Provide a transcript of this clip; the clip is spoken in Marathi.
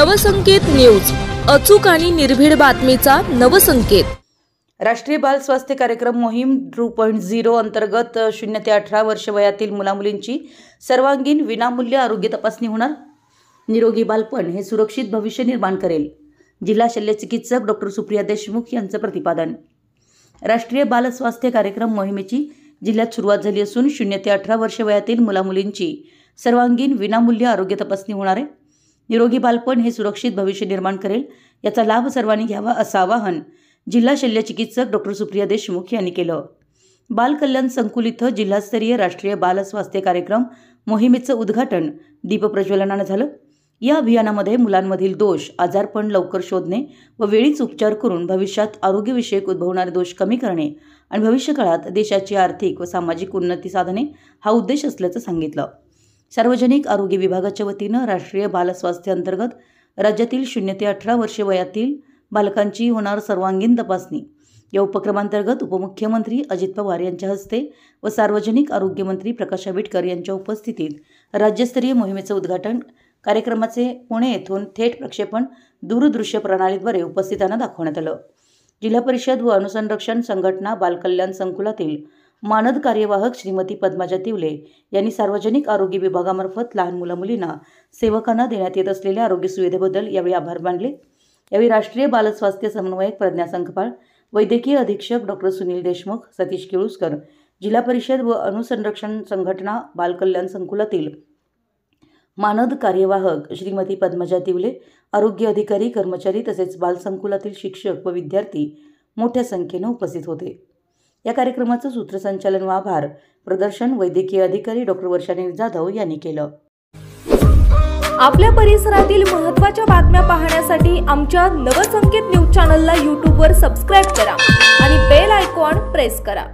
नवसंकेत न्यूज, अचूक आणि निर्भीड बातमीचा नवसंकेत। राष्ट्रीय बाल स्वास्थ्य कार्यक्रम मोहीम 2.0 अंतर्गत 0 ते 18 वर्ष वयातील मुलामुलींची सर्वांगीण विनामूल्य आरोग्य तपासणी होणार। निरोगी बालपण हे सुरक्षित भविष्य निर्माण करेल, जिल्हा शल्यचिकित्सक डॉक्टर सुप्रिया देशमुख यांचं प्रतिपादन। राष्ट्रीय बाल स्वास्थ्य कार्यक्रम मोहिमेची जिल्ह्यात सुरुवात झाली असून 0 ते 18 वर्ष वयातील मुलामुलींची सर्वांगीण विनामूल्य आरोग्य तपासणी होणार आहे। निरोगी बालपण हे सुरक्षित भविष्य निर्माण करेल, याचा लाभ सर्वांनी घ्यावा असं आवाहन जिल्हा शल्यचिकित्सक डॉक्टर सुप्रिया देशमुख यांनी केलं। बाल कल्याण संकुल इथं जिल्हास्तरीय राष्ट्रीय बाल स्वास्थ्य कार्यक्रम मोहिमेचं उद्घाटन दीपप्रज्वलनानं झालं। या अभियानामध्ये मुलांमधील दोष, आजारपण लवकर शोधणे व वेळीच उपचार करून भविष्यात आरोग्यविषयक उद्भवणारे दोष कमी करणे आणि भविष्यकाळात देशाची आर्थिक व सामाजिक उन्नती साधणे हा उद्देश असल्याचं सांगितलं। सार्वजनिक आरोग्य विभागाच्या वतीनं राष्ट्रीय बाल स्वास्थ्य अंतर्गत राज्यातील 0 ते 18 वर्षे वयातील बालकांची होणार सर्वांगीण तपासणी या उपक्रमांतर्गत उपमुख्यमंत्री अजित पवार यांच्या हस्ते व सार्वजनिक आरोग्य मंत्री प्रकाश आंबेडकर यांच्या उपस्थितीत राज्यस्तरीय मोहिमेचं उद्घाटन कार्यक्रमाचे पुणे येथून थेट प्रक्षेपण दूरदृश्य प्रणालीद्वारे उपस्थितांना दाखवण्यात आलं। जिल्हा परिषद व अनुसंरक्षण संघटना बाल कल्याण संकुलातील मानद कार्यवाहक श्रीमती पद्मजा तिवले यांनी सार्वजनिक आरोग्य विभागामार्फत लहान मुलामुलींना सेवकांना देण्यात येत असलेल्या आरोग्य सुविधेबद्दल यावेळी आभार मानले। यावेळी राष्ट्रीय बाल स्वास्थ्य समन्वयक प्रज्ञा संकपाळ, वैद्यकीय अधीक्षक डॉक्टर सुनील देशमुख, सतीश केळुसकर, जिल्हा परिषद व अनुसंरक्षण संघटना बाल कल्याण संकुलातील मानद कार्यवाहक श्रीमती पद्मजा तिवले, आरोग्य अधिकारी, कर्मचारी तसेच बाल संकुलातील शिक्षक व विद्यार्थी मोठ्या संख्येने उपस्थित होते। या कार्यक्रमाचं सूत्रसंचालन व आभार प्रदर्शन वैद्यकीय अधिकारी डॉक्टर वर्षानील जाधव यांनी केलं। आपल्या परिसरातील महत्त्वाच्या बातम्या पाहण्यासाठी आमच्या नवसंकेत न्यूज चॅनलला YouTube वर सबस्क्राइब करा आणि बेल आयकॉन प्रेस करा।